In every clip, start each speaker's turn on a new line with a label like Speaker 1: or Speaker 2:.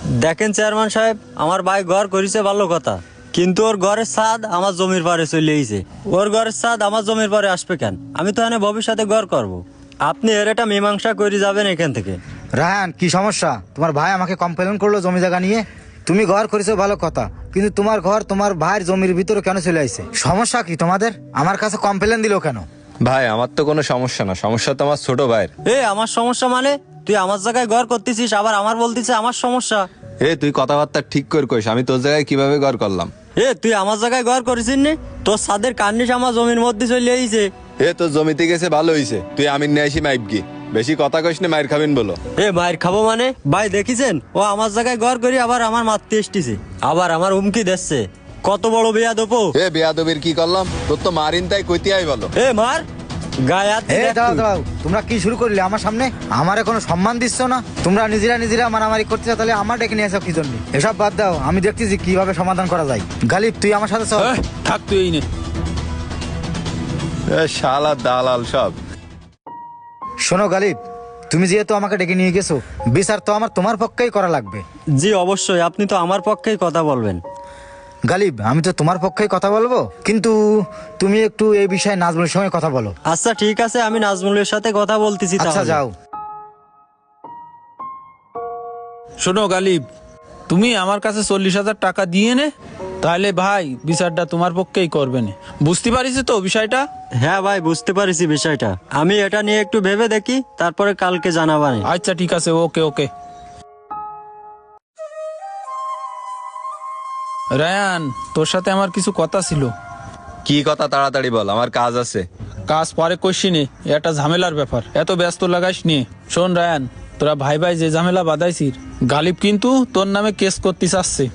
Speaker 1: দেখেন চেয়ারম্যান সাহেব, আমার ভাই ঘর করেছে ভালো কথা, কিন্তু ওর ঘরের ছাদ আমার জমির পারে চলে এসেছে। ওর ঘরের ছাদ আমার জমির পারে আসবে কেন? আমি তো এখানে ভবিষ্যতে ঘর করব। আপনি এর একটা মীমাংসা করে যাবেন এখান থেকে।
Speaker 2: রায়হান, কি সমস্যা? তোমার ভাই আমাকে কমপ্লেন করলো জমি জায়গা নিয়ে। তুমি ঘর করেছো ভালো কথা, কিন্তু তোমার ঘর তোমার ভাইয়ের জমির ভিতরে কেন চলে আসছে? সমস্যা কি তোমাদের? আমার কাছে কমপ্লেন দিলো কেন?
Speaker 3: ভাই আমার তো কোনো সমস্যা না, সমস্যা তো আমার ছোট ভাইয়ের।
Speaker 1: আমার সমস্যা মানে? তুই আমার জায়গায় ঘর করতেছিস, আবার আমার বলতিস আমার সমস্যা।
Speaker 3: তুই কথাবার্তা ঠিক করে কইস, আমি তোর জায়গায় কিভাবে ঘর করলাম?
Speaker 1: তুই আমার জায়গায় ঘর করেছিস নি? তোর ছাদের কার্নিশ আমার জমির মধ্যে চলে এসেছে।
Speaker 3: তোর জমিতে গেছে ভালো হইছে, তুই আমিন নিয়ে আসি মাইপগি। বেশি কথা কইস না, মায়ের খাবেন বলো।
Speaker 1: মায়ের খাবো মানে? ভাই দেখিছেন, ও আমার জায়গায় ঘর করি আবার আমার মারতে এসেছে, আবার আমার হুমকি দিচ্ছে। কত বড় বেয়াদব!
Speaker 3: বেয়াদবির কি করলাম? তোর তো মারিন, তাই কইতে আই বলো।
Speaker 1: মার গায়ে হাত দিলে
Speaker 2: দাঁড়াও দাঁড়াও, তোমরা কি শুরু করলে আমার সামনে? আমারে কোনো সম্মান দিচ্ছ না? তোমরা নিজেরা মারামারি করতেছো, তাহলে আমার ডেকে নিয়ে আসো কি জন্য? এসব বাদ দাও, আমি দেখতেছি কিভাবে সমাধান করা যায়। গালিব, তুই আমার সাথে চল।
Speaker 4: থাক তুই এই নে।
Speaker 3: শালা দালাল সব।
Speaker 2: শোনো গালিব, তুমি যেহেতু আমাকে ডেকে নিয়ে গেছো, বিচার তো আমার তোমার পক্ষেই করা লাগবে।
Speaker 1: জি অবশ্যই, আপনি তো আমার পক্ষেই কথা বলবেন।
Speaker 2: গালিব, আমি তো তোমার পক্ষেই কথা বলবো, কিন্তু তুমি একটু এই বিষয়ে নাজমুলের সঙ্গে কথা বলো।
Speaker 1: আচ্ছা ঠিক আছে, আমি নাজমুলের সাথে কথা বলতেছি।
Speaker 2: আচ্ছা
Speaker 1: তাহলে
Speaker 2: যাও।
Speaker 4: শোনো গালিব, তুমি আমার কাছে 40,000 টাকা দিয়ে নে, তাহলে ভাই বিচারটা তোমার পক্ষেই করবে না। বুঝতে পারিস তো বিষয়টা?
Speaker 1: হ্যাঁ ভাই, বুঝতে পারছি বিষয়টা। আমি এটা নিয়ে একটু ভেবে দেখি, তারপরে কালকে জানাবানি।
Speaker 4: আচ্ছা ঠিক আছে, ওকে ওকে। রায়ান, তোর সাথে আমার কিছু কথা ছিল।
Speaker 3: কি কথা? তাড়াতাড়ি বল, আমার কাজ আছে।
Speaker 4: কাজ পরে কইসিনি, এটা ঝামেলার ব্যাপার, এত ব্যস্ত লাগাইস নি। শোন রায়ান, তোরা ভাই ভাই যে ঝামেলা বাঁধাইছিস, গালিব কিন্তু তোর নামে কেস করতে চাচ্ছে।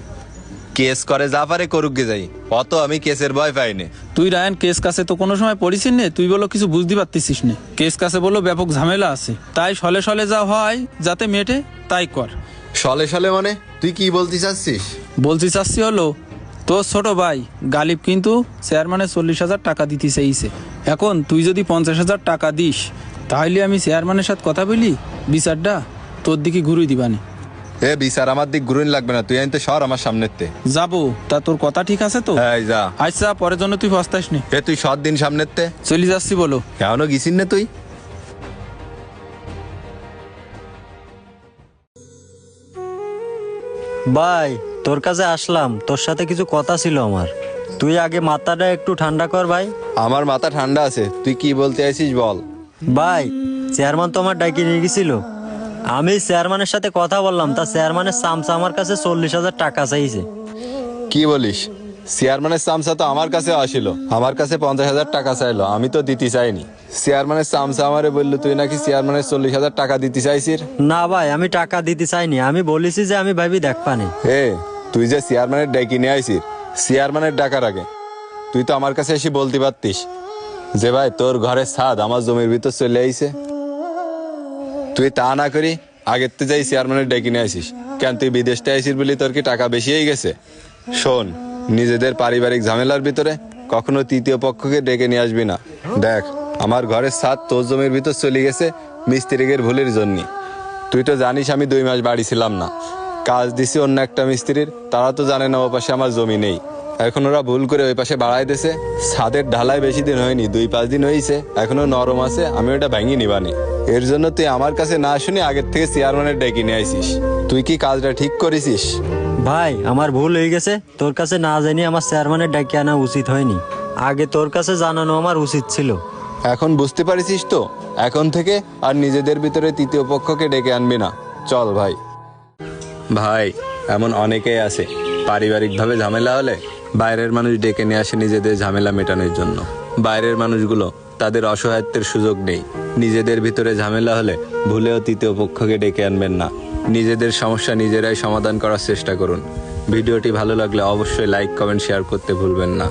Speaker 3: কেস করে যা পারে করুক গে যাই, অত আমি কেসের ভয় পাইনি।
Speaker 4: তুই রায়ান কেস কাছে তো কোনো সময় পড়িস নে, তুই বলো কিছু বুঝতে পারতিস না। কেস কাছে বলো ব্যাপক ঝামেলা আছে, তাই সলে সলে যা হয় যাতে মেটে তাই কর।
Speaker 3: সলে সলে মানে? তুই কি বলতে চাচ্ছিস?
Speaker 4: বলতে চাচ্ছি হলো, তোর ছোট ভাই গালিব কিন্তু চেয়ারম্যানের 40,000 টাকা দিতে চাইছে। এখন তুই যদি 50,000 টাকা দিস, তাহলে আমি চেয়ারম্যানের সাথে কথা বলি, বিচারটা তোর দিকে ঘুরিয়ে দিবানি।
Speaker 3: বিচার আমার দিক ঘুরুন লাগবে না, তুই আনতে সর আমার সামনেতে।
Speaker 4: যাবো, তা তোর কথা ঠিক আছে তো?
Speaker 3: যা।
Speaker 4: আচ্ছা, পরের জন্য তুই পস্তাইস নি।
Speaker 3: তুই সর দিন সামনেতে।
Speaker 4: চলে যাচ্ছি বলো।
Speaker 3: এখনো গেছিস না তুই?
Speaker 1: ভাই, তোর কাছে আসলাম, তোর সাথে কিছু কথা ছিল আমার। তুই আগে মাথাটা একটু ঠান্ডা কর ভাই।
Speaker 3: আমার মাথা ঠান্ডা আছে, তুই কি বলতে আইছিস বল।
Speaker 1: ভাই, চেয়ারম্যান তো আমার ডাকি নিয়ে গেছিল। আমি চেয়ারম্যানের সাথে কথা বললাম, তা চেয়ারম্যানের চামচা আমার কাছে 40,000 টাকা চাইছে।
Speaker 3: কি বলিস? চেয়ারম্যানের চামচা তো আমার কাছে আসিল, আমার কাছে 50,000 টাকা চাইলো, আমি তো দিতে চাইনি। চেয়ারম্যানের চামচা আমারে বললো তুই নাকি চেয়ারম্যানের 40,000 টাকা দিতে চাইছিস।
Speaker 1: না ভাই, আমি টাকা দিতে চাইনি, আমি বলেছি যে আমি ভাবি দেখবানি।
Speaker 3: তুই যে চেয়ারম্যানের ডাকি নিয়ে আইছিস, চেয়ারম্যানের ডাকার আগে তুই তো আমার কাছে এসে বলতে পারতিস যে ভাই তোর ঘরের ছাদ আমার জমির ভিতর চলে আইছে। তুই তা না করি আগের তো যাই চেয়ারম্যানের ডাকি নিয়ে আইসিস কেন? তুই বিদেশে আইসিস বলি তোর কি টাকা বেশি হয়ে গেছে? শোন, নিজেদের পারিবারিক ঝামেলার ভিতরে কখনো তৃতীয় পক্ষকে ডেকে নিয়ে আসবি না। দেখ, আমার ঘরের ছাদ তোর জমির ভিতর চলে গেছে মিস্ত্রিকের ভুলের জন্য। তুই তো জানিস আমি 2 মাস বাড়ি ছিলাম না, কাজ দিছি অন্য একটা মিস্ত্রির। তারা তো জানে না ও পাশে আমার জমি নেই। এখন ওরা ভুল করে ওই পাশে বাড়াই দিছে। ছাদের ঢালাই বেশি দিন হয়নি, 2-5 দিন হয়েছে, এখনো নরম আছে। আমি ওটা ভেঙে নিবানি। এর জন্য তুই আমার কাছে না শুনে আগের থেকে চেয়ারম্যানের ডেকে নিয়ে আইসিস। তুই কি কাজটা ঠিক করেছিস?
Speaker 1: ভাই, আমার ভুল হয়ে গেছে। তোর কাছে না জানি আমার চেয়ারম্যানের ডাকি আনা উচিত হয়নি। আগে তোর কাছে জানানো আমার উচিত ছিল।
Speaker 3: এখন বুঝতে পারিস তো? এখন থেকে আর নিজেদের ভিতরে তৃতীয় পক্ষকে ডেকে আনবি না। চল ভাই। ভাই, এমন অনেকেই আছে পারিবারিকভাবে ঝামেলা হলে বাইরের মানুষ ডেকে নিয়ে আসে নিজেদের ঝামেলা মেটানোর জন্য। বাইরের মানুষগুলো তাদের অসহায়ত্বের সুযোগ নেই। নিজেদের ভিতরে ঝামেলা হলে ভুলেও তৃতীয় পক্ষকে ডেকে আনবেন না। নিজেদের সমস্যা নিজেরাই সমাধান করার চেষ্টা করুন। ভিডিওটি ভালো লাগলে অবশ্যই লাইক, কমেন্ট, শেয়ার করতে ভুলবেন না।